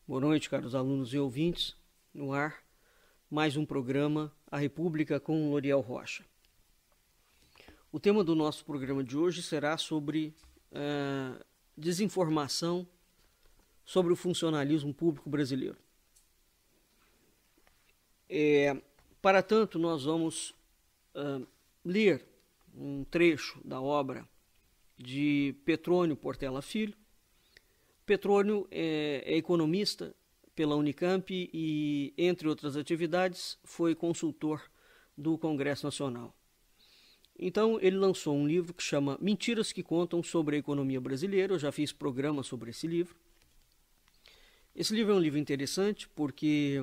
Boa noite, caros alunos e ouvintes. No ar, mais um programa, A República com Loriel Rocha. O tema do nosso programa de hoje será sobre desinformação sobre o funcionalismo público brasileiro. Para tanto, nós vamos ler um trecho da obra de Petrônio Portela Filho. Petrônio é economista pela Unicamp e, entre outras atividades, foi consultor do Congresso Nacional. Então, ele lançou um livro que chama Mentiras que Contam sobre a Economia Brasileira. Eu já fiz programa sobre esse livro. Esse livro é um livro interessante porque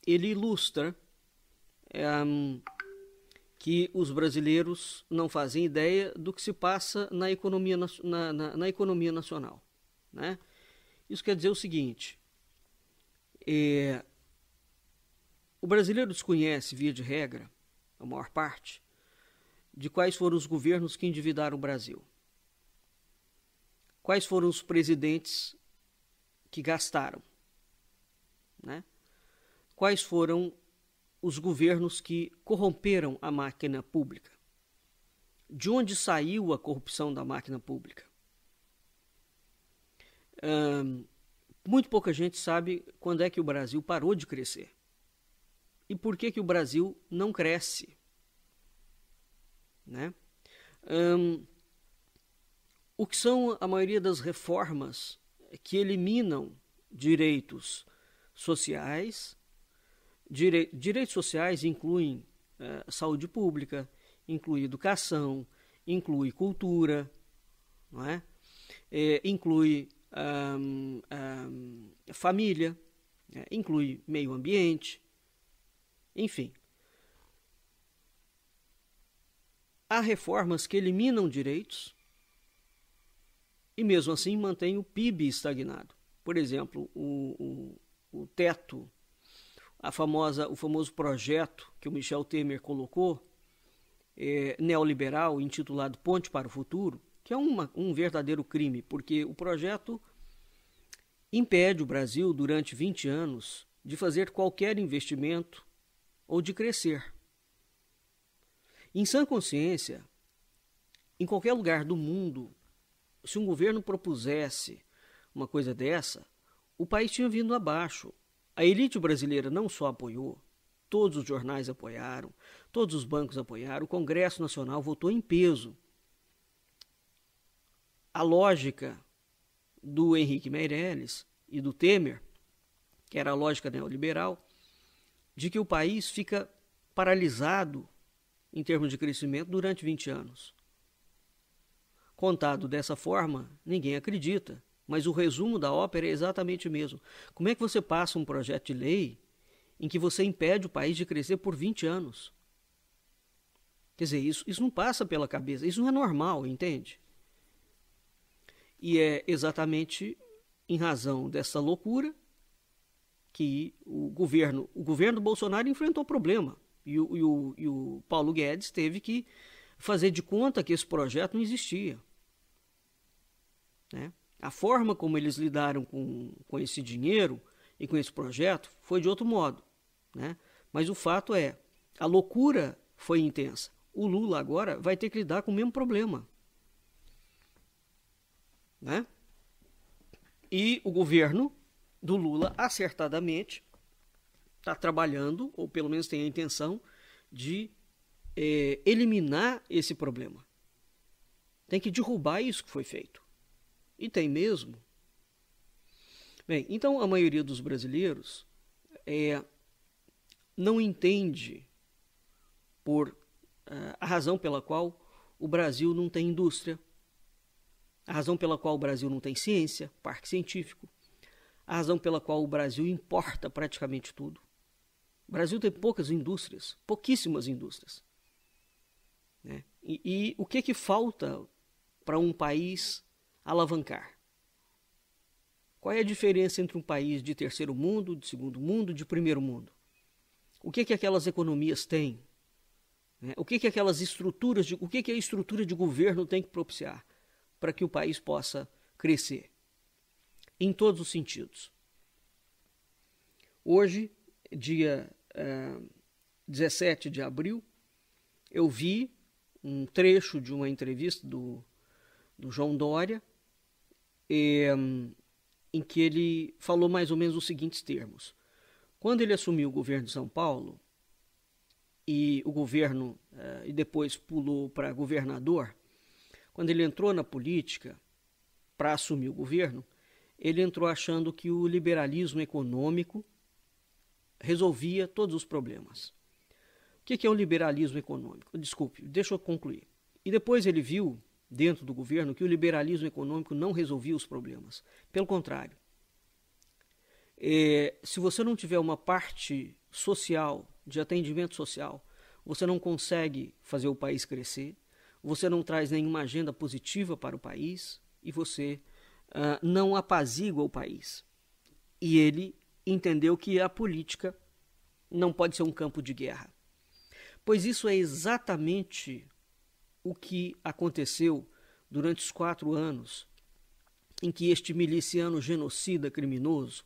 ele ilustra que os brasileiros não fazem ideia do que se passa na economia, na economia nacional. Né? Isso quer dizer o seguinte: o brasileiro desconhece, via de regra, a maior parte, de quais foram os governos que endividaram o Brasil. Quais foram os presidentes que gastaram. Né? Quais foram os governos que corromperam a máquina pública. De onde saiu a corrupção da máquina pública? Muito pouca gente sabe quando é que o Brasil parou de crescer. E por que o Brasil não cresce. Né? O que são a maioria das reformas que eliminam direitos sociais. Direitos sociais incluem saúde pública, inclui educação, inclui cultura, não é? Inclui família, inclui meio ambiente, enfim. Há reformas que eliminam direitos e mesmo assim mantêm o PIB estagnado. Por exemplo, o teto, o famoso projeto que o Michel Temer colocou, neoliberal, intitulado Ponte para o Futuro, que é um verdadeiro crime, porque o projeto impede o Brasil, durante 20 anos, de fazer qualquer investimento ou de crescer. Em sã consciência, em qualquer lugar do mundo, se um governo propusesse uma coisa dessa, o país tinha vindo abaixo. A elite brasileira não só apoiou, todos os jornais apoiaram, todos os bancos apoiaram, o Congresso Nacional votou em peso. A lógica do Henrique Meirelles e do Temer, que era a lógica neoliberal, de que o país fica paralisado em termos de crescimento durante 20 anos. Contado dessa forma, ninguém acredita. Mas o resumo da ópera é exatamente o mesmo. Como é que você passa um projeto de lei em que você impede o país de crescer por 20 anos? Quer dizer, isso não passa pela cabeça, isso não é normal, entende? E é exatamente em razão dessa loucura que o governo do Bolsonaro enfrentou o problema. E o Paulo Guedes teve que fazer de conta que esse projeto não existia. Né? A forma como eles lidaram com esse dinheiro e com esse projeto foi de outro modo. Né? Mas o fato é, a loucura foi intensa. O Lula agora vai ter que lidar com o mesmo problema. Né? E o governo do Lula, acertadamente, está trabalhando, ou pelo menos tem a intenção, de eliminar esse problema. Tem que derrubar isso que foi feito. E tem mesmo. Bem, então a maioria dos brasileiros não entende a razão pela qual o Brasil não tem indústria, a razão pela qual o Brasil não tem ciência, parque científico, a razão pela qual o Brasil importa praticamente tudo. O Brasil tem poucas indústrias, pouquíssimas indústrias. Né? E o que falta para um país alavancar? Qual é a diferença entre um país de terceiro mundo, de segundo mundo, de primeiro mundo? O que aquelas economias têm? Né? O que aquelas estruturas, o que a estrutura de governo tem que propiciar para que o país possa crescer? em todos os sentidos. Hoje, dia 17 de abril, eu vi um trecho de uma entrevista do João Dória, em que ele falou mais ou menos os seguintes termos. Quando ele assumiu o governo de São Paulo, e depois pulou para governador, quando ele entrou na política para assumir o governo, ele entrou achando que o liberalismo econômico resolvia todos os problemas. O que é o liberalismo econômico? Desculpe, deixa eu concluir. E depois ele viu, dentro do governo, que o liberalismo econômico não resolvia os problemas. Pelo contrário. Se você não tiver uma parte social, de atendimento social, você não consegue fazer o país crescer, você não traz nenhuma agenda positiva para o país e você não apazigua o país. E ele entendeu que a política não pode ser um campo de guerra. Pois isso é exatamente o que aconteceu durante os 4 anos em que este miliciano genocida criminoso,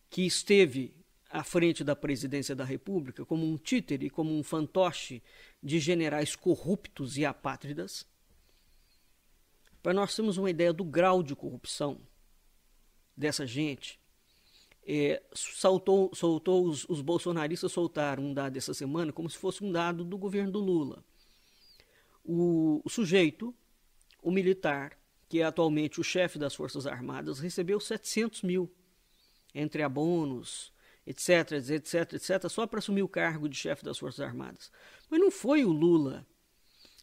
que esteve à frente da presidência da República como um títere, como um fantoche de generais corruptos e apátridas, para nós termos uma ideia do grau de corrupção dessa gente, os bolsonaristas soltaram um dado essa semana como se fosse um dado do governo do Lula. O sujeito, o militar, que é atualmente o chefe das Forças Armadas, recebeu 700 mil entre abonos, etc, só para assumir o cargo de chefe das Forças Armadas. Mas não foi o Lula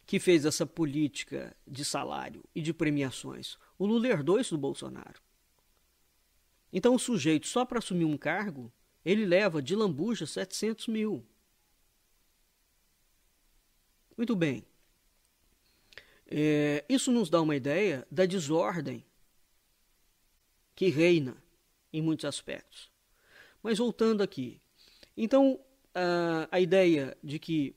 que fez essa política de salário e de premiações. O Lula herdou isso do Bolsonaro. Então o sujeito, só para assumir um cargo, ele leva de lambuja 700 mil. Muito bem. Isso nos dá uma ideia da desordem que reina em muitos aspectos. Mas voltando aqui. Então, a ideia de que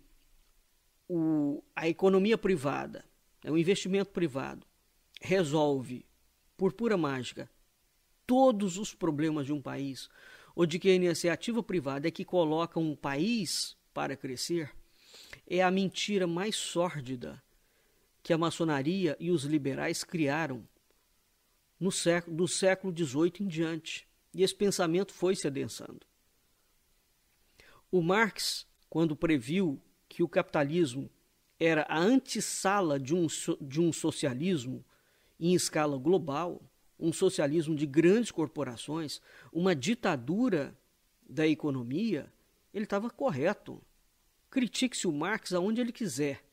a economia privada, o investimento privado, resolve, por pura mágica, todos os problemas de um país, ou de que a iniciativa privada é que coloca um país para crescer, é a mentira mais sórdida que a maçonaria e os liberais criaram do século XVIII em diante. E esse pensamento foi se adensando. O Marx, quando previu que o capitalismo era a antessala de um socialismo em escala global, um socialismo de grandes corporações, uma ditadura da economia, ele estava correto. Critique-se o Marx aonde ele quiser.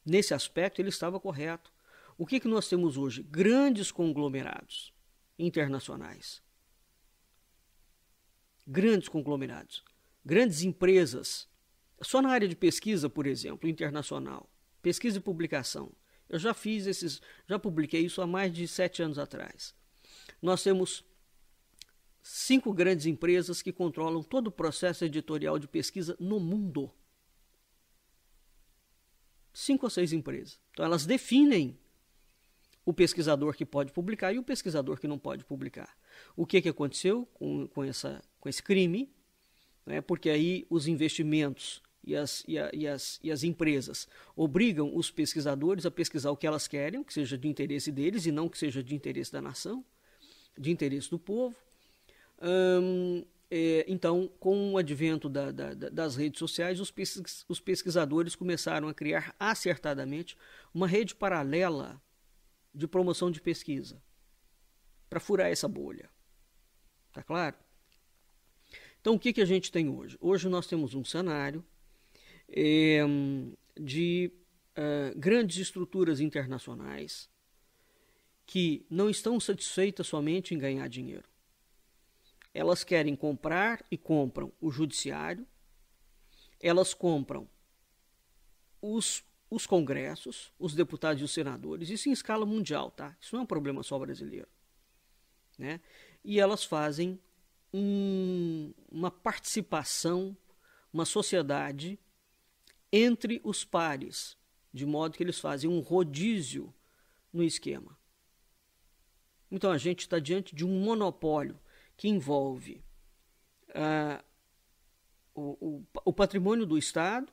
Nesse aspecto, ele estava correto. O que nós temos hoje? Grandes conglomerados internacionais. Grandes conglomerados. Grandes empresas. Só na área de pesquisa, por exemplo, internacional. Pesquisa e publicação. Eu já publiquei isso há mais de 7 anos atrás. Nós temos 5 grandes empresas que controlam todo o processo editorial de pesquisa no mundo. 5 ou 6 empresas. Então elas definem o pesquisador que pode publicar e o pesquisador que não pode publicar. O que aconteceu com esse crime? Porque aí os investimentos e as empresas obrigam os pesquisadores a pesquisar o que elas querem, que seja de interesse deles e não que seja de interesse da nação, de interesse do povo. Então, com o advento das redes sociais, os pesquisadores começaram a criar acertadamente uma rede paralela de promoção de pesquisa para furar essa bolha. Tá claro? Então, o que a gente tem hoje? Hoje nós temos um cenário de grandes estruturas internacionais que não estão satisfeitas somente em ganhar dinheiro. Elas querem comprar e compram o judiciário, elas compram os congressos, os deputados e os senadores, isso em escala mundial, tá? Isso não é um problema só brasileiro. Né? E elas fazem uma participação, uma sociedade entre os pares, de modo que eles fazem um rodízio no esquema. Então a gente está diante de um monopólio que envolve o patrimônio do Estado,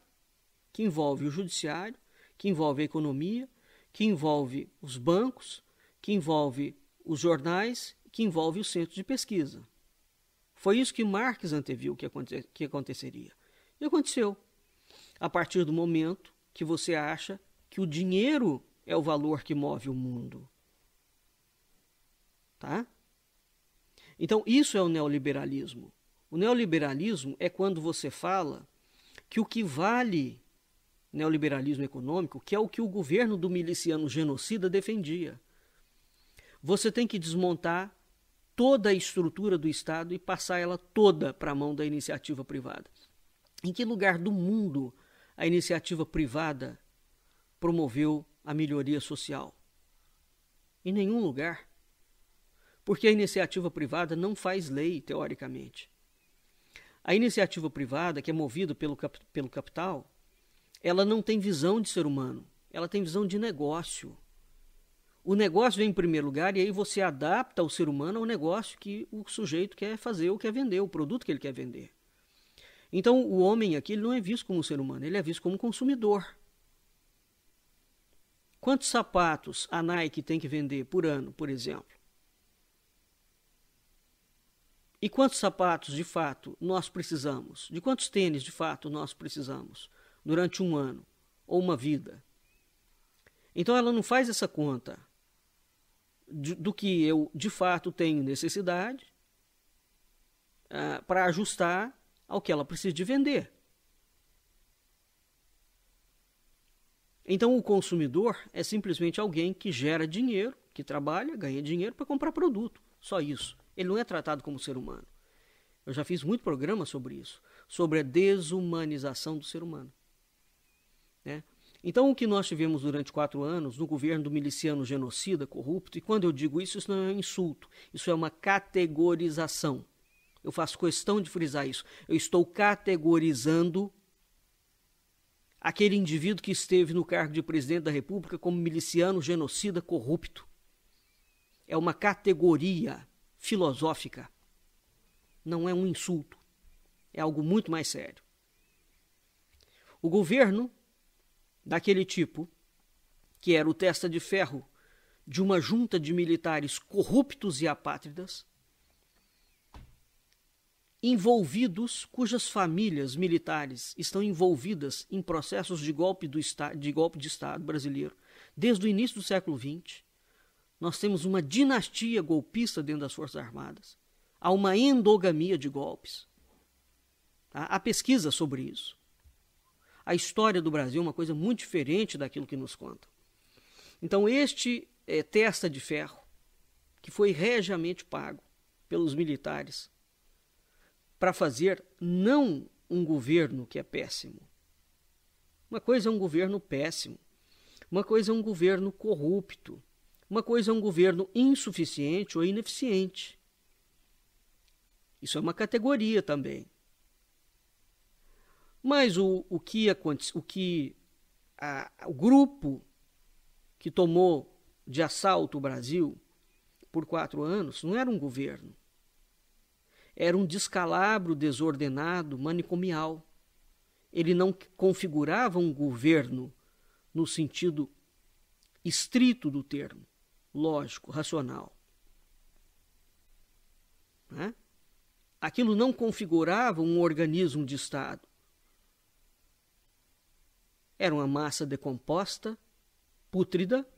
que envolve o judiciário, que envolve a economia, que envolve os bancos, que envolve os jornais, que envolve os centros de pesquisa. Foi isso que Marx anteviu que aconteceria. E aconteceu. A partir do momento que você acha que o dinheiro é o valor que move o mundo. Tá? Então, isso é o neoliberalismo. O neoliberalismo é quando você fala que o que vale neoliberalismo econômico, que é o que o governo do miliciano genocida defendia. Você tem que desmontar toda a estrutura do Estado e passar ela toda para a mão da iniciativa privada. Em que lugar do mundo a iniciativa privada promoveu a melhoria social? Em nenhum lugar. Porque a iniciativa privada não faz lei, teoricamente. A iniciativa privada, que é movida pelo capital, ela não tem visão de ser humano, ela tem visão de negócio. O negócio vem em primeiro lugar e aí você adapta o ser humano ao negócio que o sujeito quer fazer ou quer vender, o produto que ele quer vender. Então o homem aqui ele não é visto como um ser humano, ele é visto como um consumidor. Quantos sapatos a Nike tem que vender por ano, por exemplo? E quantos sapatos, de fato, nós precisamos? De quantos tênis, de fato, nós precisamos durante um ano ou uma vida? Então ela não faz essa conta do que eu, de fato, tenho necessidade para ajustar ao que ela precisa de vender. Então o consumidor é simplesmente alguém que gera dinheiro, que trabalha, ganha dinheiro para comprar produto. Só isso. Ele não é tratado como ser humano. Eu já fiz muito programa sobre isso, sobre a desumanização do ser humano. Né? Então, o que nós tivemos durante 4 anos no governo do miliciano genocida, corrupto, e quando eu digo isso, isso não é um insulto, isso é uma categorização. Eu faço questão de frisar isso. Eu estou categorizando aquele indivíduo que esteve no cargo de presidente da República como miliciano genocida corrupto. É uma categoria filosófica. Não é um insulto. É algo muito mais sério. O governo daquele tipo, que era o testa de ferro de uma junta de militares corruptos e apátridas, envolvidos, cujas famílias militares estão envolvidas em processos de golpe de Estado brasileiro desde o início do século XX. Nós temos uma dinastia golpista dentro das Forças Armadas. Há uma endogamia de golpes. Tá? Há pesquisa sobre isso. A história do Brasil é uma coisa muito diferente daquilo que nos conta. Então, este testa de ferro, que foi regiamente pago pelos militares para fazer não um governo que é péssimo. Uma coisa é um governo péssimo. Uma coisa é um governo corrupto. Uma coisa é um governo insuficiente ou ineficiente. Isso é uma categoria também. Mas o grupo que tomou de assalto o Brasil por 4 anos não era um governo. Era um descalabro desordenado, manicomial. Ele não configurava um governo no sentido estrito do termo, lógico, racional. Né? Aquilo não configurava um organismo de Estado. Era uma massa decomposta, pútrida,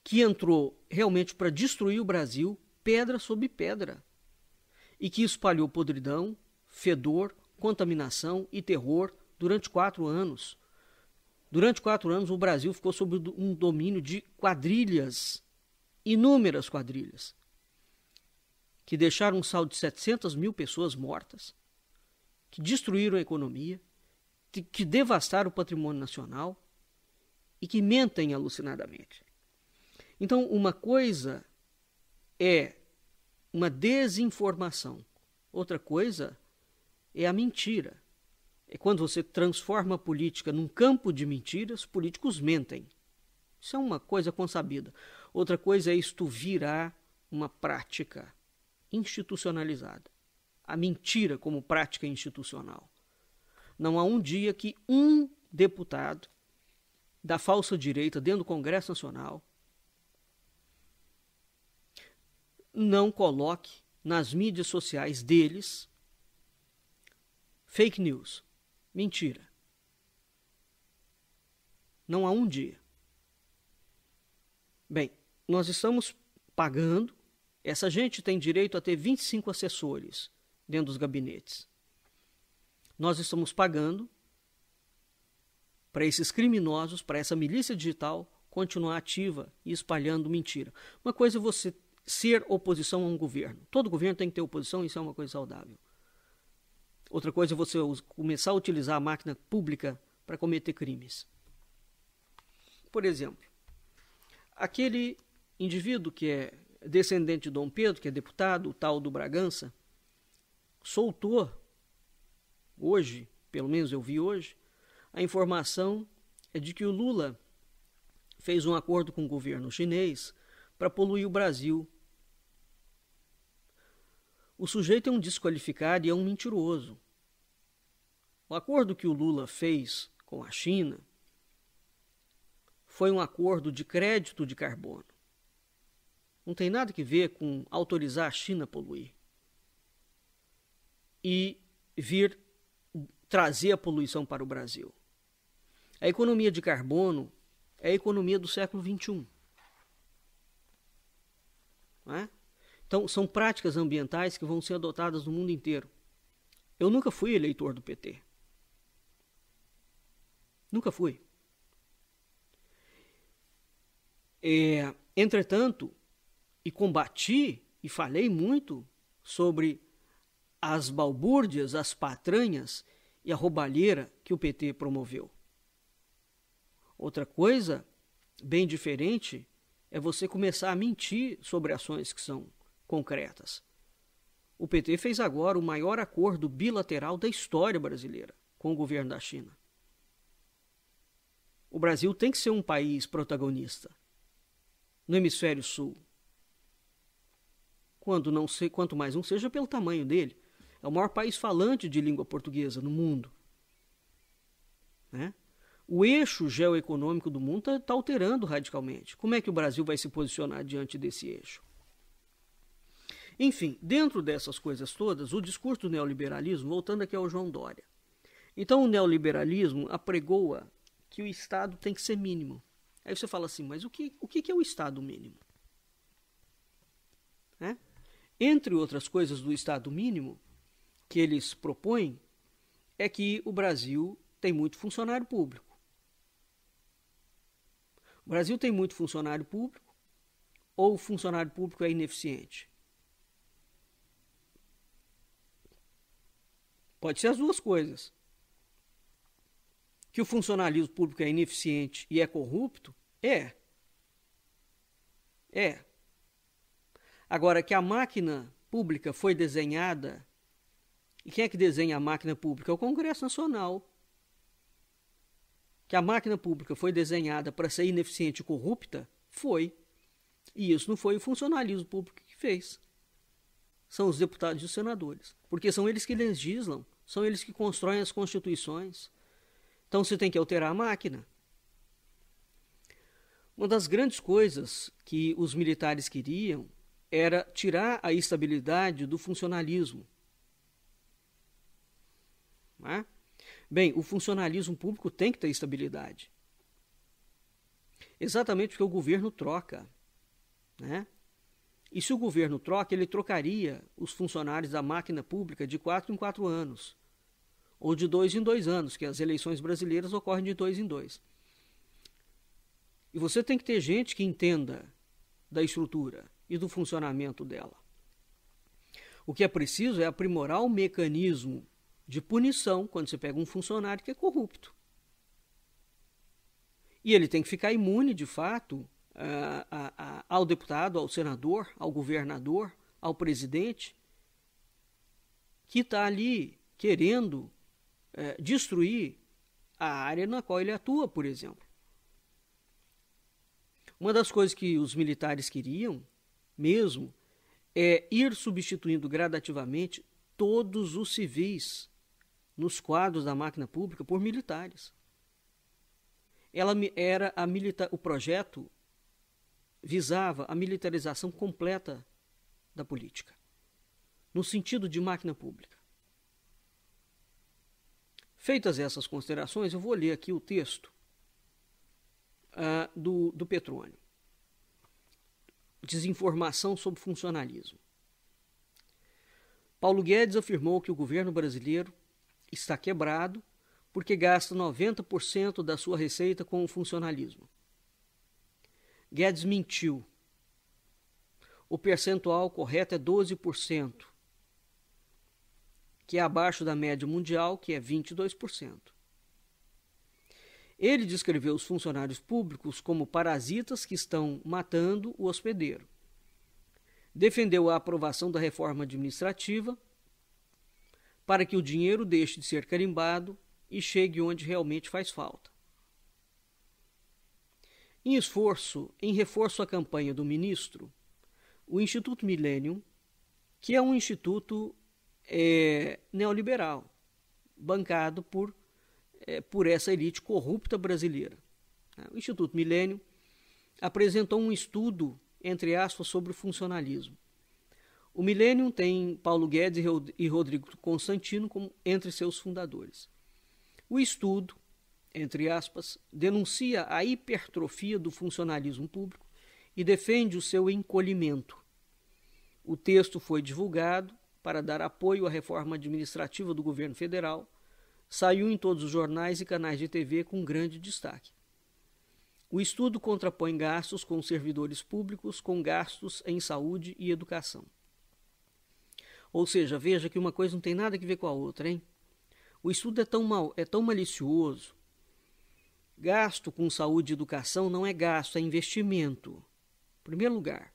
que entrou realmente para destruir o Brasil, pedra sobre pedra, e que espalhou podridão, fedor, contaminação e terror durante 4 anos. Durante 4 anos, o Brasil ficou sob um domínio de quadrilhas, inúmeras quadrilhas, que deixaram um saldo de 700 mil pessoas mortas, que destruíram a economia, que devastaram o patrimônio nacional e que mentem alucinadamente. Então, uma coisa é uma desinformação, outra coisa é a mentira. É quando você transforma a política num campo de mentiras, políticos mentem. Isso é uma coisa consabida. Outra coisa é isto virar uma prática institucionalizada. A mentira como prática institucional. Não há um dia que um deputado da falsa direita dentro do Congresso Nacional não coloque nas mídias sociais deles fake news, mentira. Não há um dia. Bem, nós estamos pagando, essa gente tem direito a ter 25 assessores dentro dos gabinetes. Nós estamos pagando para esses criminosos, para essa milícia digital continuar ativa e espalhando mentira. Uma coisa é você ser oposição a um governo. Todo governo tem que ter oposição, isso é uma coisa saudável. Outra coisa é você começar a utilizar a máquina pública para cometer crimes. Por exemplo, aquele indivíduo que é descendente de Dom Pedro, que é deputado, o tal do Bragança, soltou hoje, pelo menos eu vi hoje, a informação é de que o Lula fez um acordo com o governo chinês para poluir o Brasil. O sujeito é um desqualificado e é um mentiroso. O acordo que o Lula fez com a China foi um acordo de crédito de carbono. Não tem nada que ver com autorizar a China a poluir e vir trazer a poluição para o Brasil. A economia de carbono é a economia do século XXI. Não é? Então, são práticas ambientais que vão ser adotadas no mundo inteiro. Eu nunca fui eleitor do PT. Nunca fui. Entretanto, e combati e falei muito sobre as balbúrdias, as patranhas e a roubalheira que o PT promoveu. Outra coisa, bem diferente, é você começar a mentir sobre ações que são concretas. O PT fez agora o maior acordo bilateral da história brasileira com o governo da China. O Brasil tem que ser um país protagonista no hemisfério sul. Quanto mais não seja pelo tamanho dele. É o maior país falante de língua portuguesa no mundo. Né? O eixo geoeconômico do mundo está alterando radicalmente. Como é que o Brasil vai se posicionar diante desse eixo? Enfim, dentro dessas coisas todas, o discurso do neoliberalismo, voltando aqui ao João Dória. Então o neoliberalismo apregoa que o Estado tem que ser mínimo. Aí você fala assim, mas o que é o Estado mínimo? Entre outras coisas do Estado mínimo que eles propõem, é que o Brasil tem muito funcionário público. O Brasil tem muito funcionário público ou o funcionário público é ineficiente? Pode ser as duas coisas. Que o funcionalismo público é ineficiente e é corrupto? É. Agora, que a máquina pública foi desenhada, e quem é que desenha a máquina pública? É o Congresso Nacional. Que a máquina pública foi desenhada para ser ineficiente e corrupta? Foi. E isso não foi o funcionalismo público que fez. São os deputados e os senadores. Porque são eles que legislam, são eles que constroem as constituições. Então você tem que alterar a máquina. Uma das grandes coisas que os militares queriam era tirar a estabilidade do funcionalismo. Bem, o funcionalismo público tem que ter estabilidade. Exatamente porque o governo troca. E se o governo troca, ele trocaria os funcionários da máquina pública de 4 em 4 anos. Ou de 2 em 2 anos, que as eleições brasileiras ocorrem de 2 em 2. E você tem que ter gente que entenda da estrutura e do funcionamento dela. O que é preciso é aprimorar o mecanismo de punição quando você pega um funcionário que é corrupto. E ele tem que ficar imune, de fato, ao deputado, ao senador, ao governador, ao presidente, que está ali querendo destruir a área na qual ele atua, por exemplo. Uma das coisas que os militares queriam mesmo é ir substituindo gradativamente todos os civis nos quadros da máquina pública por militares. O projeto visava a militarização completa da política, no sentido de máquina pública. Feitas essas considerações, eu vou ler aqui o texto do Petrônio. Desinformação sobre funcionalismo. Paulo Guedes afirmou que o governo brasileiro está quebrado porque gasta 90% da sua receita com o funcionalismo. Guedes mentiu. O percentual correto é 12%, que é abaixo da média mundial, que é 22%. Ele descreveu os funcionários públicos como parasitas que estão matando o hospedeiro. Defendeu a aprovação da reforma administrativa para que o dinheiro deixe de ser carimbado e chegue onde realmente faz falta. Em reforço à campanha do ministro, o Instituto Millennium, que é um instituto neoliberal, bancado por essa elite corrupta brasileira. O Instituto Millennium apresentou um estudo, entre aspas, sobre o funcionalismo. O Millennium tem Paulo Guedes e Rodrigo Constantino como entre seus fundadores. O estudo, entre aspas, denuncia a hipertrofia do funcionalismo público e defende o seu encolhimento. O texto foi divulgado para dar apoio à reforma administrativa do governo federal, saiu em todos os jornais e canais de TV com grande destaque. O estudo contrapõe gastos com servidores públicos com gastos em saúde e educação. Ou seja, veja que uma coisa não tem nada a ver com a outra, hein? O estudo é tão malicioso. Gasto com saúde e educação não é gasto, é investimento. Em primeiro lugar.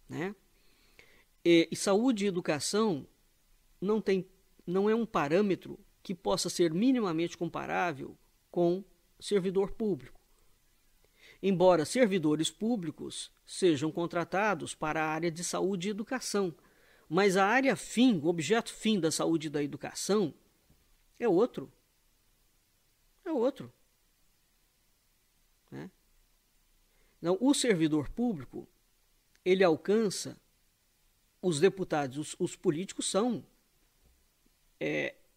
Né? E saúde e educação não é um parâmetro que possa ser minimamente comparável com servidor público. Embora servidores públicos sejam contratados para a área de saúde e educação, mas a área fim, o objeto fim da saúde e da educação é outro. É outro. Né? Então, o servidor público, ele alcança os deputados, os políticos são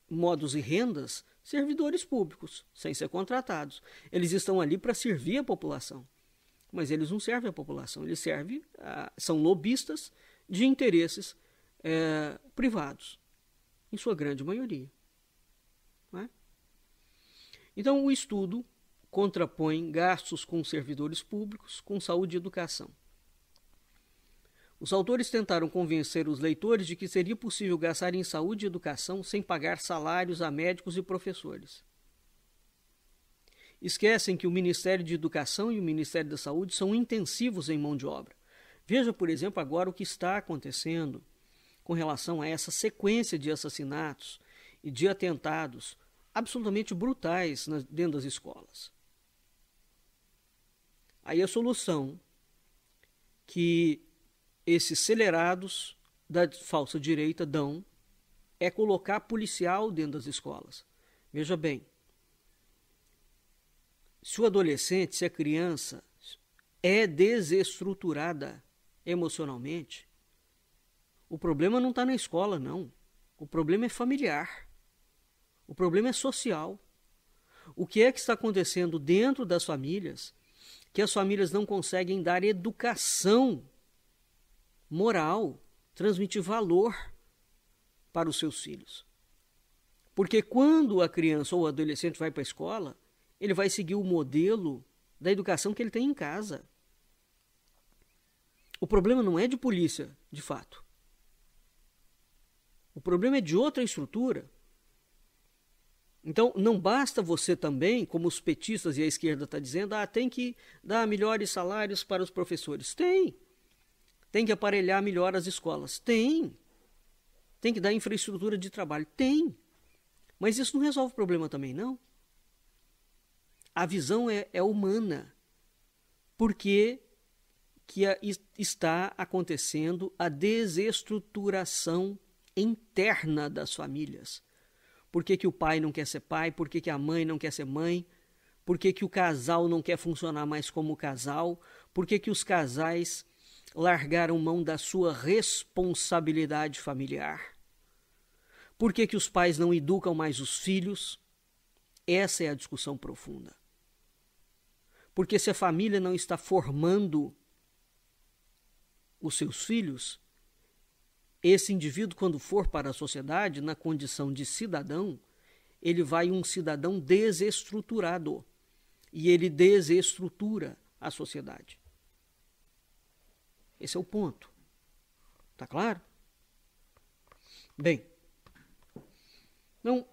modos e rendas servidores públicos, sem ser contratados. Eles estão ali para servir a população, mas eles não servem a população, eles são lobistas de interesses privados, em sua grande maioria. Não é? Então, o estudo contrapõe gastos com servidores públicos com saúde e educação. Os autores tentaram convencer os leitores de que seria possível gastar em saúde e educação sem pagar salários a médicos e professores. Esquecem que o Ministério de Educação e o Ministério da Saúde são intensivos em mão de obra. Veja, por exemplo, agora o que está acontecendo com relação a essa sequência de assassinatos e de atentados absolutamente brutais dentro das escolas. Aí a solução que esses celerados da falsa direita dão é colocar policial dentro das escolas. Veja bem, se o adolescente, se a criança é desestruturada emocionalmente, o problema não está na escola, não. O problema é familiar. O problema é social. O que é que está acontecendo dentro das famílias que as famílias não conseguem dar educação moral, transmitir valor para os seus filhos? Porque quando a criança ou o adolescente vai para a escola, ele vai seguir o modelo da educação que ele tem em casa. O problema não é de polícia, de fato. O problema é de outra estrutura. Então, não basta você também, como os petistas e a esquerda está dizendo, tem que dar melhores salários para os professores. Tem que aparelhar melhor as escolas. Tem que dar infraestrutura de trabalho. Tem. Mas isso não resolve o problema também, não. A visão é humana. porque está acontecendo a desestruturação interna das famílias. Por que o pai não quer ser pai? Por que a mãe não quer ser mãe? Por que o casal não quer funcionar mais como casal? Por que os casais largaram mão da sua responsabilidade familiar? Por que os pais não educam mais os filhos? Essa é a discussão profunda. Porque se a família não está formando os seus filhos, esse indivíduo, quando for para a sociedade, na condição de cidadão, ele vai um cidadão desestruturado. E ele desestrutura a sociedade. Esse é o ponto. Tá claro? Bem, então,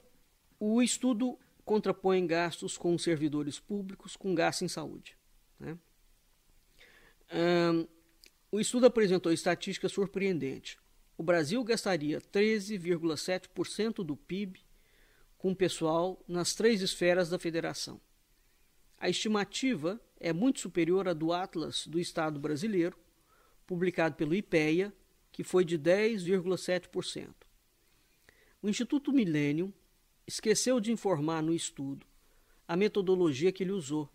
o estudo contrapõe gastos com servidores públicos com gasto em saúde, né? O estudo apresentou estatística surpreendente. O Brasil gastaria 13,7% do PIB com pessoal nas 3 esferas da federação. A estimativa é muito superior à do Atlas do Estado brasileiro, publicado pelo IPEA, que foi de 10,7%. O Instituto Millennium esqueceu de informar no estudo a metodologia que ele usou.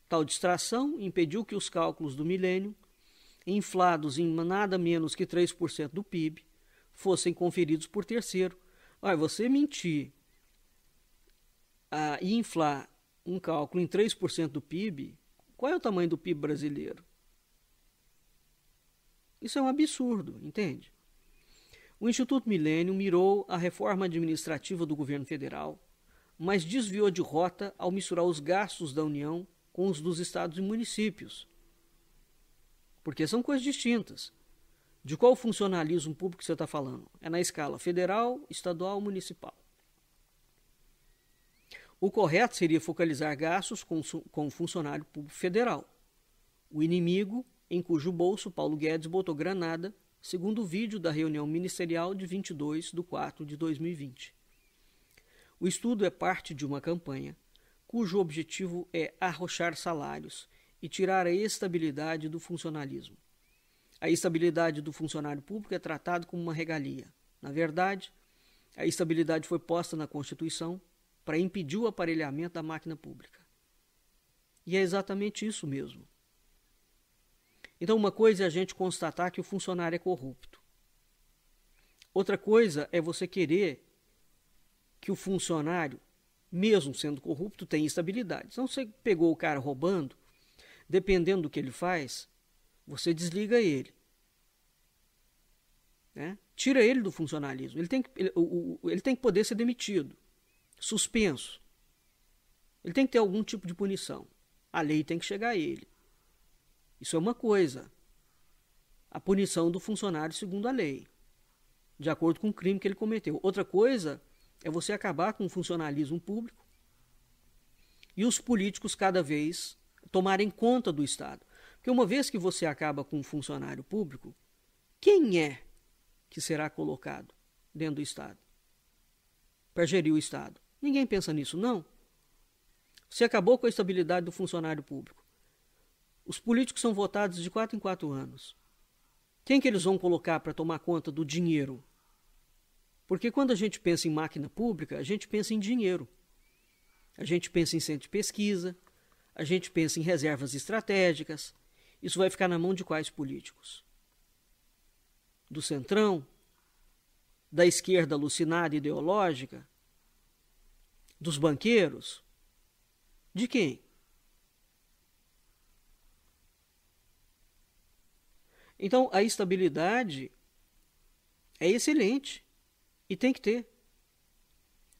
Tal distração impediu que os cálculos do Millennium, inflados em nada menos que 3% do PIB, fossem conferidos por terceiro. Você mentir e inflar um cálculo em 3% do PIB, qual é o tamanho do PIB brasileiro? Isso é um absurdo, entende? O Instituto Millennium mirou a reforma administrativa do governo federal, mas desviou de rota ao misturar os gastos da União com os dos estados e municípios. Porque são coisas distintas. De qual funcionalismo público você está falando? É na escala federal, estadual, municipal. O correto seria focalizar gastos com o funcionário público federal. O inimigo, em cujo bolso Paulo Guedes botou granada, segundo o vídeo da reunião ministerial de 22/4/2020. O estudo é parte de uma campanha cujo objetivo é arrochar salários e tirar a estabilidade do funcionalismo. A estabilidade do funcionário público é tratada como uma regalia. Na verdade, a estabilidade foi posta na Constituição para impedir o aparelhamento da máquina pública. E é exatamente isso mesmo. Então, uma coisa é a gente constatar que o funcionário é corrupto. Outra coisa é você querer que o funcionário, mesmo sendo corrupto, tenha estabilidade. Então, você pegou o cara roubando, dependendo do que ele faz, você desliga ele. Né? Tira ele do funcionalismo. Ele tem que poder ser demitido, suspenso. Ele tem que ter algum tipo de punição. A lei tem que chegar a ele. Isso é uma coisa. A punição do funcionário segundo a lei, de acordo com o crime que ele cometeu. Outra coisa é você acabar com o funcionalismo público e os políticos cada vez tomarem conta do Estado. Porque uma vez que você acaba com um funcionário público, quem é que será colocado dentro do Estado para gerir o Estado? Ninguém pensa nisso, não. Você acabou com a estabilidade do funcionário público. Os políticos são votados de 4 em 4 anos. Quem que eles vão colocar para tomar conta do dinheiro? Porque quando a gente pensa em máquina pública, a gente pensa em dinheiro. A gente pensa em centro de pesquisa, a gente pensa em reservas estratégicas. Isso vai ficar na mão de quais políticos? Do centrão? Da esquerda alucinada ideológica? Dos banqueiros? De quem? Então, a estabilidade é excelente e tem que ter.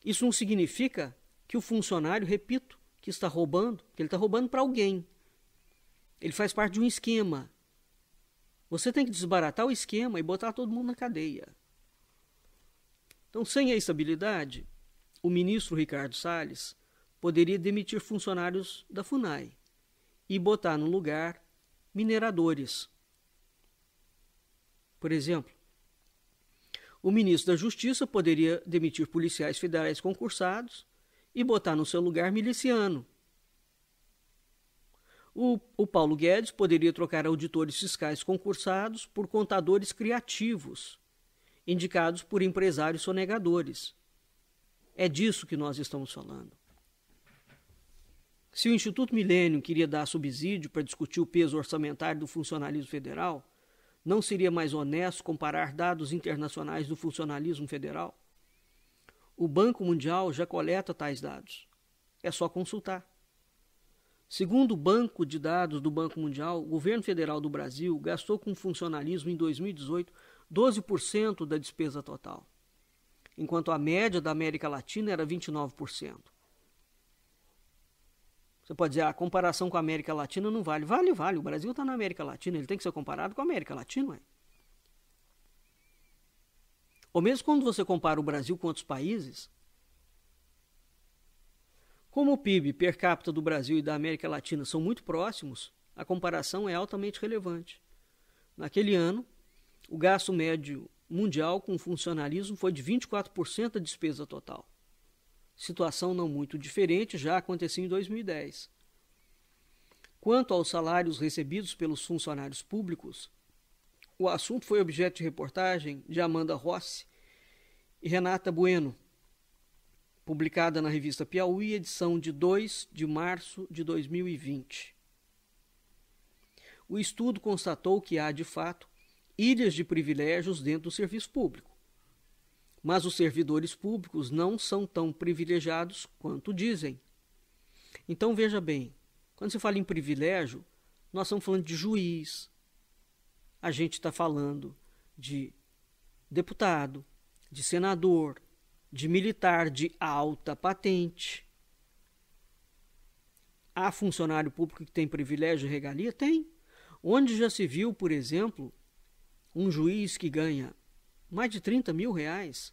Isso não significa que o funcionário, repito, que está roubando, que ele está roubando para alguém. Ele faz parte de um esquema. Você tem que desbaratar o esquema e botar todo mundo na cadeia. Então, sem a estabilidade, o ministro Ricardo Salles poderia demitir funcionários da FUNAI e botar no lugar mineradores. Por exemplo, o ministro da Justiça poderia demitir policiais federais concursados e botar no seu lugar miliciano. O Paulo Guedes poderia trocar auditores fiscais concursados por contadores criativos, indicados por empresários sonegadores. É disso que nós estamos falando. Se o Instituto Millennium queria dar subsídio para discutir o peso orçamentário do funcionalismo federal, não seria mais honesto comparar dados internacionais do funcionalismo federal? O Banco Mundial já coleta tais dados. É só consultar. Segundo o Banco de Dados do Banco Mundial, o governo federal do Brasil gastou com funcionalismo em 2018 12% da despesa total, enquanto a média da América Latina era 29%. Você pode dizer, a comparação com a América Latina não vale. Vale. O Brasil está na América Latina, ele tem que ser comparado com a América Latina, ué. Ou mesmo quando você compara o Brasil com outros países, como o PIB per capita do Brasil e da América Latina são muito próximos, a comparação é altamente relevante. Naquele ano, o gasto médio mundial com funcionalismo foi de 24% da despesa total. Situação não muito diferente já aconteceu em 2010. Quanto aos salários recebidos pelos funcionários públicos, o assunto foi objeto de reportagem de Amanda Rossi e Renata Bueno, publicada na revista Piauí, edição de 2 de março de 2020. O estudo constatou que há, de fato, ilhas de privilégios dentro do serviço público. Mas os servidores públicos não são tão privilegiados quanto dizem. Então, veja bem, quando se fala em privilégio, nós estamos falando de juiz, a gente está falando de deputado, de senador, de militar de alta patente. Há funcionário público que tem privilégio e regalia? Tem. Onde já se viu, por exemplo, um juiz que ganha mais de 30 mil reais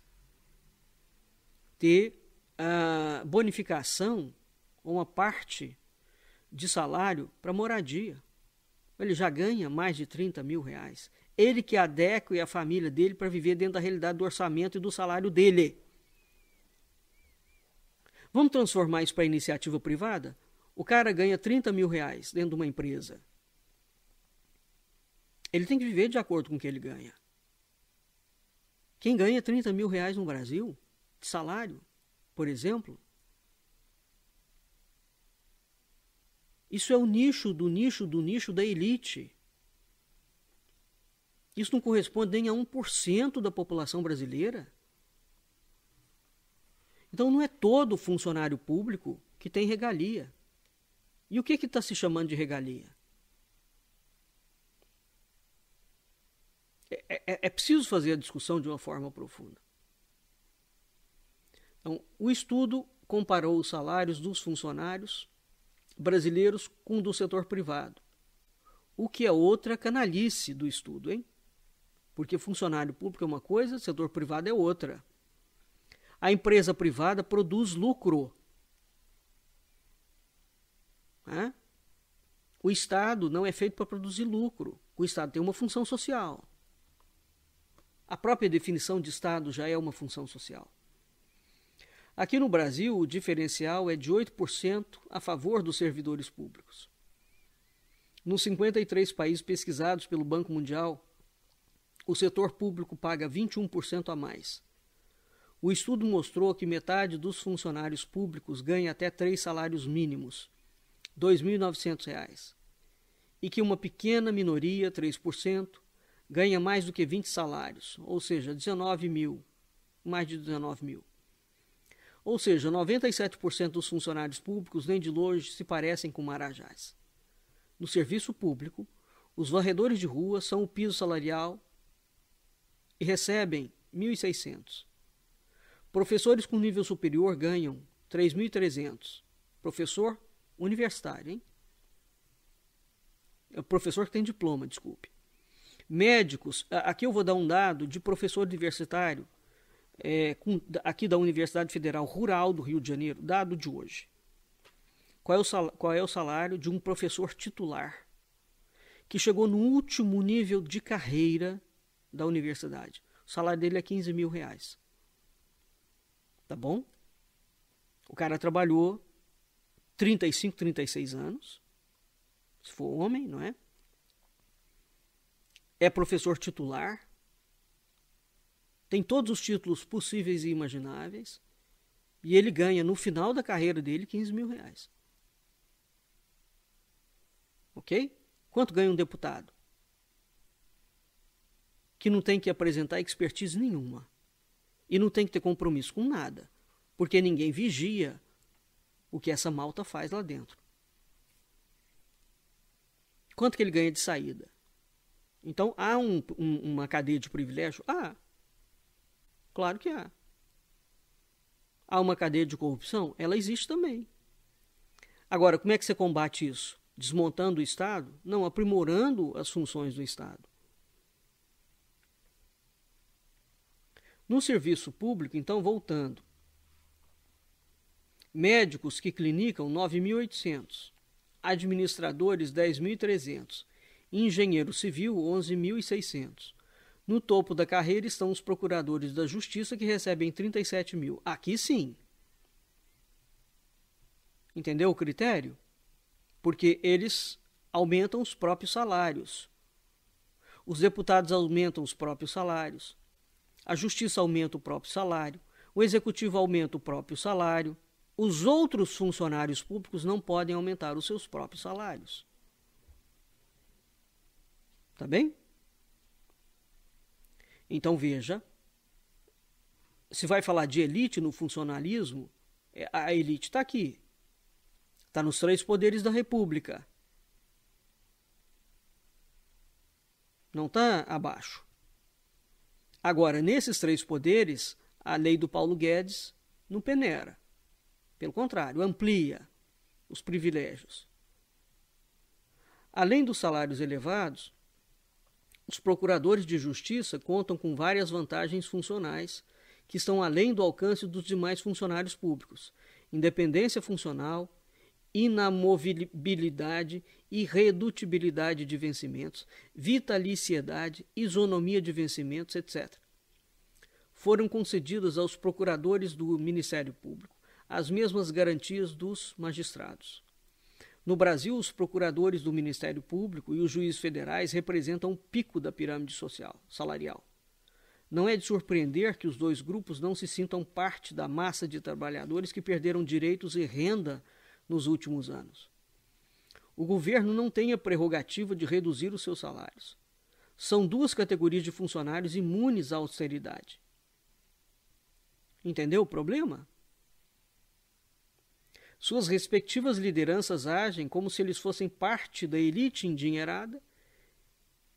ter a bonificação, uma parte de salário para moradia. Ele já ganha mais de 30 mil reais. Ele que adequa a família dele para viver dentro da realidade do orçamento e do salário dele. Vamos transformar isso para iniciativa privada? O cara ganha 30 mil reais dentro de uma empresa. Ele tem que viver de acordo com o que ele ganha. Quem ganha 30 mil reais no Brasil, de salário, por exemplo, isso é o nicho do nicho do nicho da elite. Isso não corresponde nem a 1% da população brasileira. Então não é todo funcionário público que tem regalia. E o que está se chamando de regalia? É preciso fazer a discussão de uma forma profunda. Então, o estudo comparou os salários dos funcionários brasileiros com o do setor privado. O que é outra canalice do estudo, hein? Porque funcionário público é uma coisa, setor privado é outra. A empresa privada produz lucro. O Estado não é feito para produzir lucro. O Estado tem uma função social. A própria definição de Estado já é uma função social. Aqui no Brasil, o diferencial é de 8% a favor dos servidores públicos. Nos 53 países pesquisados pelo Banco Mundial, o setor público paga 21% a mais. O estudo mostrou que metade dos funcionários públicos ganha até 3 salários mínimos, R$ 2.900, e que uma pequena minoria, 3%, ganha mais do que 20 salários, ou seja, 19 mil, mais de 19 mil. Ou seja, 97% dos funcionários públicos nem de longe se parecem com marajás. No serviço público, os varredores de rua são o piso salarial e recebem 1.600. Professores com nível superior ganham 3.300. Professor universitário, hein? É o professor que tem diploma, desculpe. Médicos, aqui eu vou dar um dado de professor universitário, aqui da Universidade Federal Rural do Rio de Janeiro, dado de hoje. Qual é o salário de um professor titular que chegou no último nível de carreira da universidade? O salário dele é 15 mil reais. Tá bom? O cara trabalhou 35, 36 anos, se for homem, não é? É professor titular, tem todos os títulos possíveis e imagináveis, e ele ganha, no final da carreira dele, 15 mil reais. Ok? Quanto ganha um deputado? Que não tem que apresentar expertise nenhuma. E não tem que ter compromisso com nada. Porque ninguém vigia o que essa malta faz lá dentro. Quanto que ele ganha de saída? Então, há uma cadeia de privilégio? Claro que há. Há uma cadeia de corrupção? Ela existe também. Agora, como é que você combate isso? Desmontando o Estado? Não, aprimorando as funções do Estado. No serviço público, então, voltando. Médicos que clinicam, 9.800. Administradores, 10.300. Engenheiro civil, 11.600. No topo da carreira estão os procuradores da Justiça, que recebem 37 mil. Aqui sim. Entendeu o critério? Porque eles aumentam os próprios salários. Os deputados aumentam os próprios salários. A Justiça aumenta o próprio salário. O Executivo aumenta o próprio salário. Os outros funcionários públicos não podem aumentar os seus próprios salários. Tá bem? Então veja, se vai falar de elite no funcionalismo, a elite está aqui. Está nos 3 poderes da República. Não está abaixo. Agora, nesses 3 poderes, a lei do Paulo Guedes não peneira. Pelo contrário, amplia os privilégios. Além dos salários elevados, os procuradores de justiça contam com várias vantagens funcionais que estão além do alcance dos demais funcionários públicos: independência funcional, inamovibilidade, irredutibilidade de vencimentos, vitaliciedade, isonomia de vencimentos, etc. Foram concedidas aos procuradores do Ministério Público as mesmas garantias dos magistrados. No Brasil, os procuradores do Ministério Público e os juízes federais representam o pico da pirâmide salarial. Não é de surpreender que os 2 grupos não se sintam parte da massa de trabalhadores que perderam direitos e renda nos últimos anos. O governo não tem a prerrogativa de reduzir os seus salários. São 2 categorias de funcionários imunes à austeridade. Entendeu o problema? Suas respectivas lideranças agem como se eles fossem parte da elite endinheirada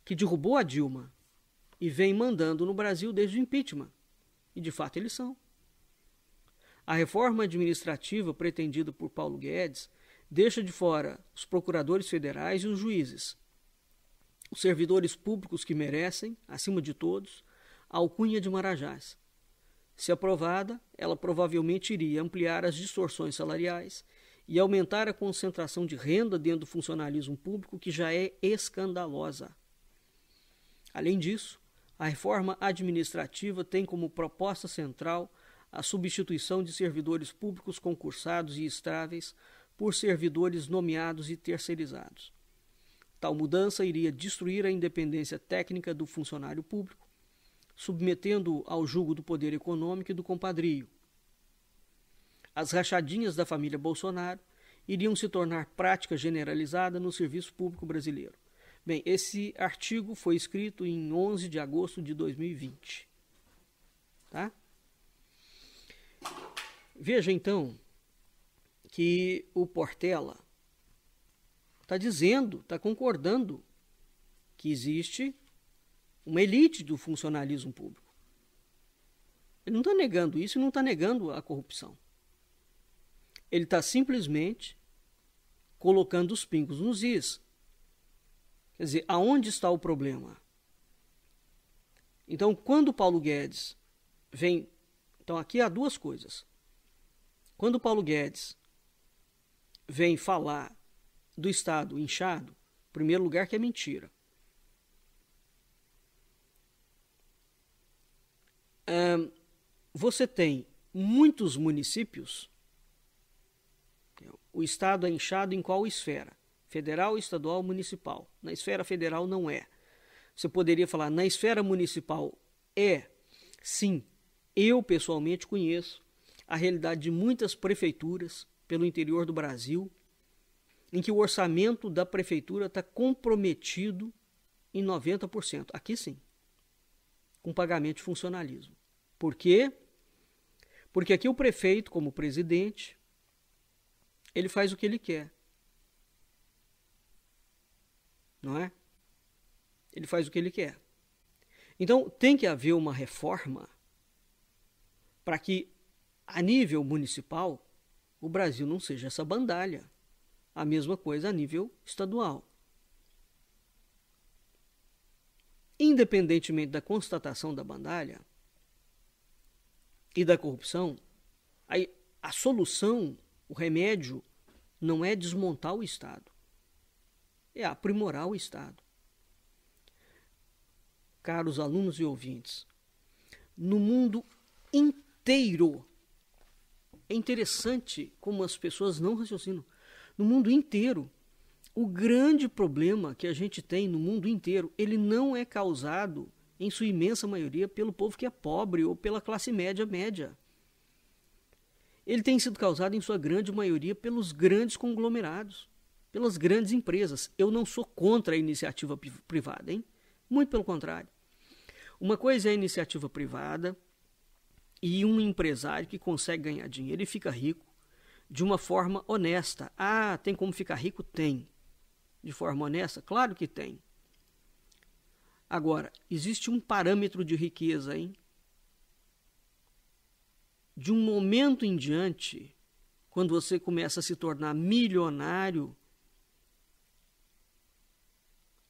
que derrubou a Dilma e vem mandando no Brasil desde o impeachment. E de fato eles são. A reforma administrativa pretendida por Paulo Guedes deixa de fora os procuradores federais e os juízes, os servidores públicos que merecem, acima de todos, a alcunha de Marajás. Se aprovada, ela provavelmente iria ampliar as distorções salariais e aumentar a concentração de renda dentro do funcionalismo público, que já é escandalosa. Além disso, a reforma administrativa tem como proposta central a substituição de servidores públicos concursados e estáveis por servidores nomeados e terceirizados. Tal mudança iria destruir a independência técnica do funcionário público, submetendo-o ao jugo do poder econômico e do compadrio. As rachadinhas da família Bolsonaro iriam se tornar prática generalizada no serviço público brasileiro. Bem, esse artigo foi escrito em 11 de agosto de 2020. Tá? Veja, então, que o Portela está dizendo, está concordando que existe uma elite do funcionalismo público. Ele não está negando isso e não está negando a corrupção. Ele está simplesmente colocando os pingos nos is. Quer dizer, aonde está o problema? Então, quando Paulo Guedes vem... Então, aqui há 2 coisas. Quando Paulo Guedes vem falar do Estado inchado, em primeiro lugar, que é mentira. Você tem muitos municípios. O Estado é inchado em qual esfera? Federal, estadual, municipal. Na esfera federal não é. Você poderia falar, na esfera municipal é. Sim, eu pessoalmente conheço a realidade de muitas prefeituras pelo interior do Brasil, em que o orçamento da prefeitura está comprometido em 90%. Aqui sim, com pagamento de funcionalismo. Por quê? Porque aqui o prefeito, como presidente, ele faz o que ele quer. Não é? Ele faz o que ele quer. Então, tem que haver uma reforma para que, a nível municipal, o Brasil não seja essa bandalha. A mesma coisa a nível estadual. Independentemente da constatação da bandalha e da corrupção, a solução, o remédio, não é desmontar o Estado, é aprimorar o Estado. Caros alunos e ouvintes, no mundo inteiro, é interessante como as pessoas não raciocinam, no mundo inteiro, o grande problema que a gente tem no mundo inteiro, ele não é causado, em sua imensa maioria, pelo povo que é pobre ou pela classe média. Ele tem sido causado, em sua grande maioria, pelos grandes conglomerados, pelas grandes empresas. Eu não sou contra a iniciativa privada, hein? Muito pelo contrário. Uma coisa é a iniciativa privada e um empresário que consegue ganhar dinheiro e fica rico de uma forma honesta. Ah, tem como ficar rico? Tem. De forma honesta? Claro que tem. Agora, existe um parâmetro de riqueza, hein? De um momento em diante, quando você começa a se tornar milionário,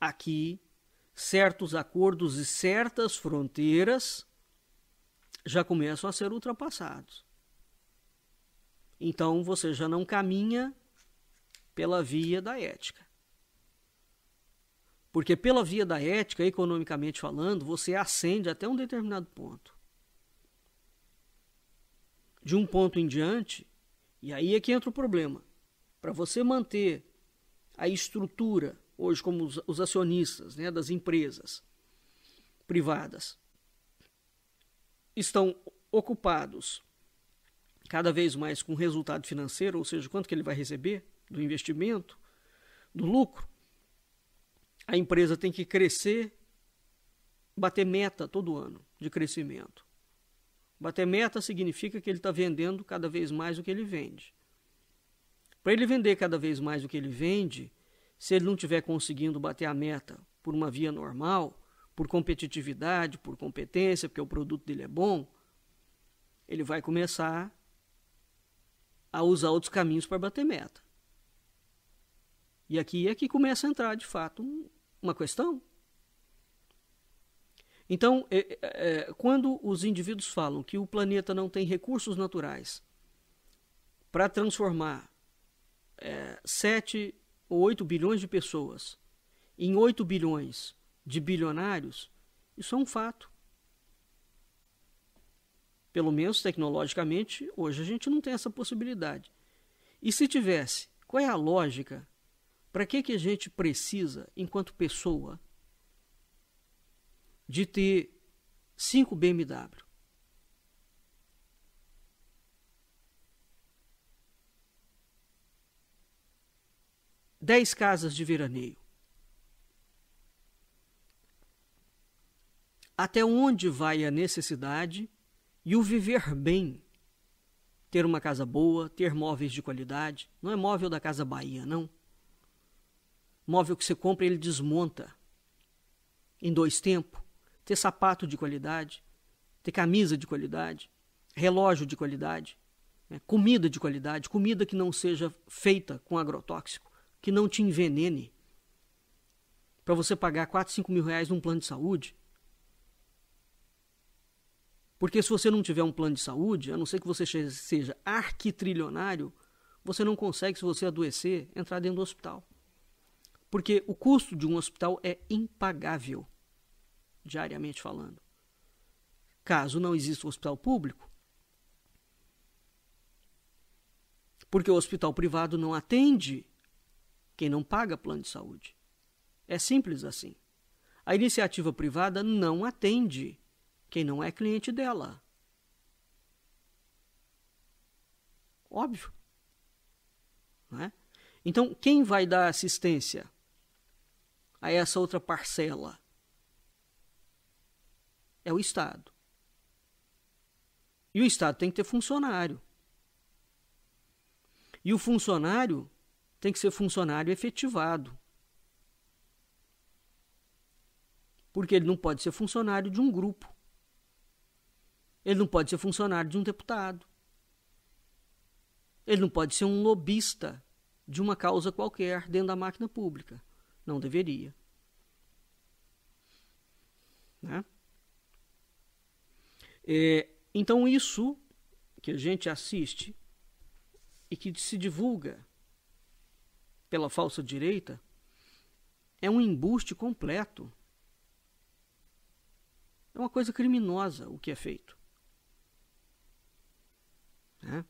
aqui, certos acordos e certas fronteiras já começam a ser ultrapassados. Então, você já não caminha pela via da ética. Porque pela via da ética, economicamente falando, você ascende até um determinado ponto. De um ponto em diante, e aí é que entra o problema. Para você manter a estrutura, hoje como os acionistas, né, das empresas privadas, estão ocupados cada vez mais com resultado financeiro, ou seja, quanto que ele vai receber do investimento, do lucro, a empresa tem que crescer, bater meta todo ano de crescimento. Bater meta significa que ele está vendendo cada vez mais do que ele vende. Para ele vender cada vez mais do que ele vende, se ele não estiver conseguindo bater a meta por uma via normal, por competitividade, por competência, porque o produto dele é bom, ele vai começar a usar outros caminhos para bater meta. E aqui é que começa a entrar, de fato, uma questão. Então, quando os indivíduos falam que o planeta não tem recursos naturais para transformar 7 ou 8 bilhões de pessoas em 8 bilhões de bilionários, isso é um fato. Pelo menos tecnologicamente, hoje a gente não tem essa possibilidade. E se tivesse, qual é a lógica? Para que a gente precisa, enquanto pessoa, de ter 5 BMW? Dez casas de veraneio. Até onde vai a necessidade e o viver bem? Ter uma casa boa, ter móveis de qualidade. Não é móvel da Casa Bahia, não. Móvel que você compra e ele desmonta em 2 tempos. Ter sapato de qualidade, ter camisa de qualidade, relógio de qualidade, comida de qualidade, comida que não seja feita com agrotóxico, que não te envenene. Para você pagar 4, 5 mil reais num plano de saúde. Porque se você não tiver um plano de saúde, a não ser que você seja arquitrilionário, você não consegue, se você adoecer, entrar dentro do hospital. Porque o custo de um hospital é impagável, diariamente falando. Caso não exista um hospital público, porque o hospital privado não atende quem não paga plano de saúde. É simples assim. A iniciativa privada não atende quem não é cliente dela. Óbvio. Não é? Então, quem vai dar assistência a essa outra parcela? É o Estado. E o Estado tem que ter funcionário. E o funcionário tem que ser funcionário efetivado. Porque ele não pode ser funcionário de um grupo. Ele não pode ser funcionário de um deputado. Ele não pode ser um lobista de uma causa qualquer dentro da máquina pública. Não deveria. Né? Então, isso que a gente assiste e que se divulga pela falsa direita é um embuste completo. É uma coisa criminosa o que é feito. Né?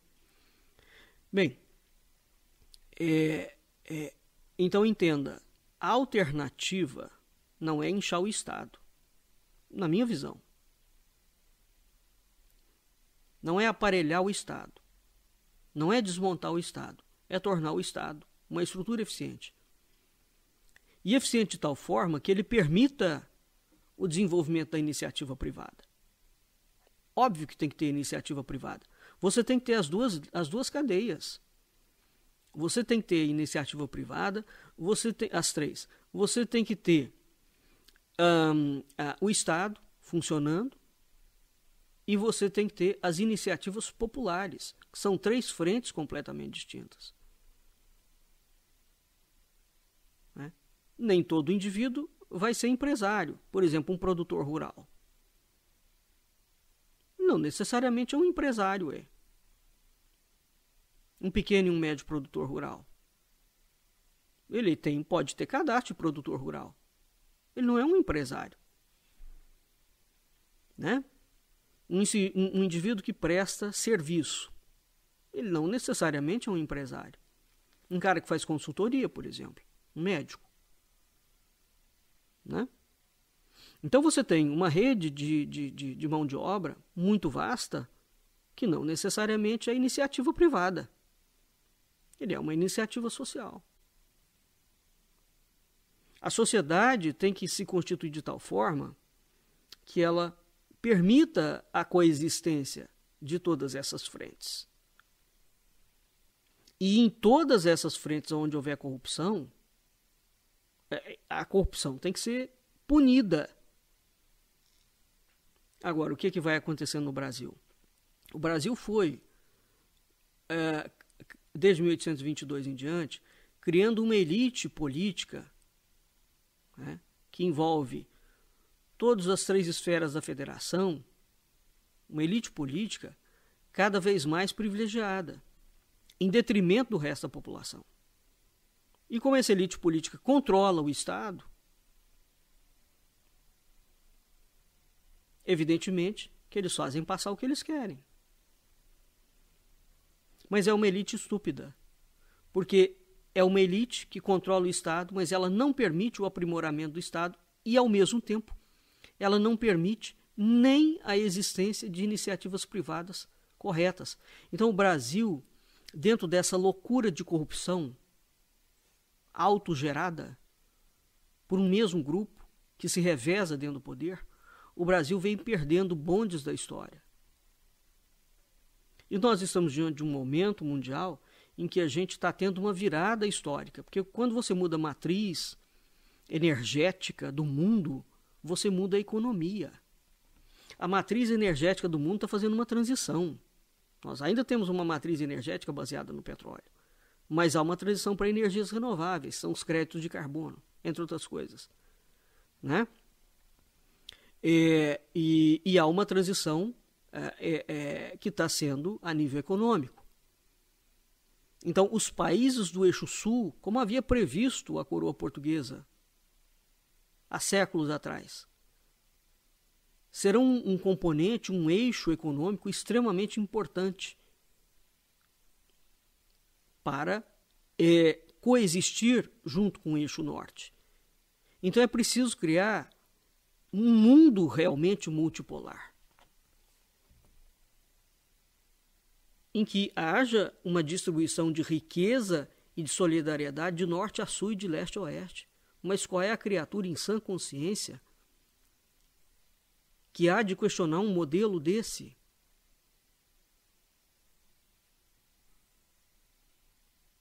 Bem, então entenda, a alternativa não é inchar o Estado, na minha visão. Não é aparelhar o Estado, não é desmontar o Estado, é tornar o Estado uma estrutura eficiente. E eficiente de tal forma que ele permita o desenvolvimento da iniciativa privada. Óbvio que tem que ter iniciativa privada. Você tem que ter as duas cadeias. Você tem que ter iniciativa privada, você tem as três. Você tem que ter o Estado funcionando e você tem que ter as iniciativas populares, que são três frentes completamente distintas. Né? Nem todo indivíduo vai ser empresário, por exemplo, um produtor rural. Não necessariamente é um empresário, um pequeno e um médio produtor rural. Ele pode ter cadastro de produtor rural. Ele não é um empresário. Né? Um indivíduo que presta serviço. Ele não necessariamente é um empresário. Um cara que faz consultoria, por exemplo. Um médico. Né? Então você tem uma rede de mão de obra muito vasta que não necessariamente é iniciativa privada. Ele é uma iniciativa social. A sociedade tem que se constituir de tal forma que ela permita a coexistência de todas essas frentes. E em todas essas frentes onde houver corrupção, a corrupção tem que ser punida. Agora, o que vai acontecer no Brasil? O Brasil foi, desde 1822 em diante, criando uma elite política, né, que envolve todas as três esferas da federação, uma elite política cada vez mais privilegiada, em detrimento do resto da população. E como essa elite política controla o Estado, evidentemente que eles fazem passar o que eles querem. Mas é uma elite estúpida, porque é uma elite que controla o Estado, mas ela não permite o aprimoramento do Estado e, ao mesmo tempo, ela não permite nem a existência de iniciativas privadas corretas. Então, o Brasil, dentro dessa loucura de corrupção autogerada por um mesmo grupo que se reveza dentro do poder, o Brasil vem perdendo bondes da história. E nós estamos diante de um momento mundial em que a gente está tendo uma virada histórica, porque quando você muda a matriz energética do mundo, você muda a economia. A matriz energética do mundo está fazendo uma transição. Nós ainda temos uma matriz energética baseada no petróleo, mas há uma transição para energias renováveis, são os créditos de carbono, entre outras coisas. Né? E há uma transição que está sendo a nível econômico. Então, os países do eixo sul, como havia previsto a coroa portuguesa há séculos atrás, serão um componente, um eixo econômico extremamente importante para coexistir junto com o eixo norte. Então é preciso criar um mundo realmente multipolar, em que haja uma distribuição de riqueza e de solidariedade de norte a sul e de leste a oeste. Mas qual é a criatura em sã consciência que há de questionar um modelo desse?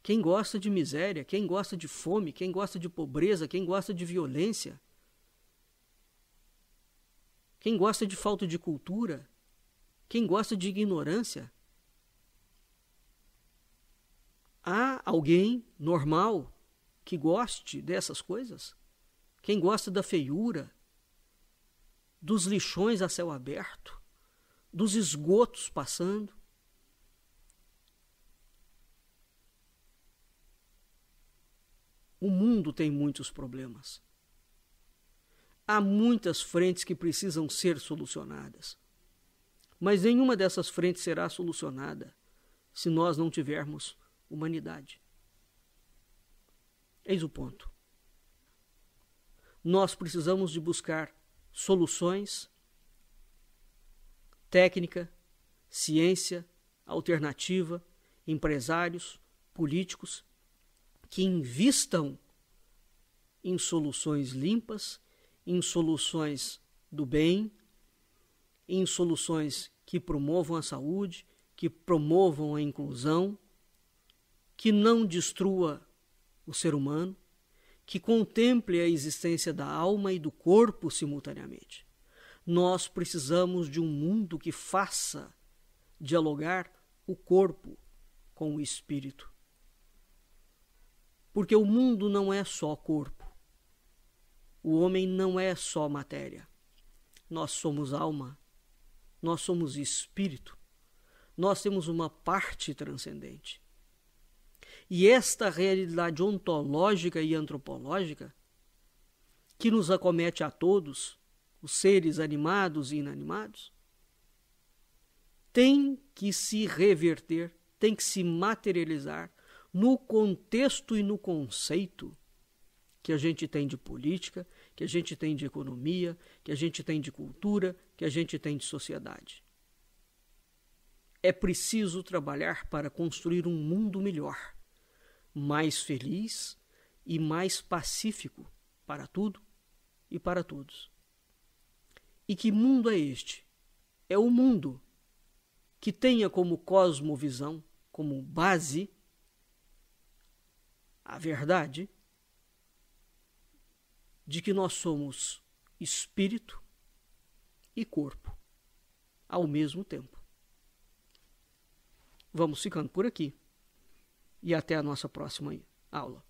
Quem gosta de miséria, quem gosta de fome, quem gosta de pobreza, quem gosta de violência, quem gosta de falta de cultura, quem gosta de ignorância? Há alguém normal que goste dessas coisas? Quem gosta da feiura, dos lixões a céu aberto, dos esgotos passando? O mundo tem muitos problemas. Há muitas frentes que precisam ser solucionadas. Mas nenhuma dessas frentes será solucionada se nós não tivermos humanidade. Eis o ponto. Nós precisamos de buscar soluções, técnica, ciência, alternativa, empresários, políticos, que invistam em soluções limpas, em soluções do bem, em soluções que promovam a saúde, que promovam a inclusão, que não destrua o ser humano, que contemple a existência da alma e do corpo simultaneamente. Nós precisamos de um mundo que faça dialogar o corpo com o espírito. Porque o mundo não é só corpo. O homem não é só matéria. Nós somos alma, nós somos espírito, nós temos uma parte transcendente. E esta realidade ontológica e antropológica, que nos acomete a todos, os seres animados e inanimados, tem que se reverter, tem que se materializar no contexto e no conceito que a gente tem de política, que a gente tem de economia, que a gente tem de cultura, que a gente tem de sociedade. É preciso trabalhar para construir um mundo melhor, mais feliz e mais pacífico para tudo e para todos. E que mundo é este? É o mundo que tenha como cosmovisão, como base, a verdade de que nós somos espírito e corpo ao mesmo tempo. Vamos ficando por aqui e até a nossa próxima aula.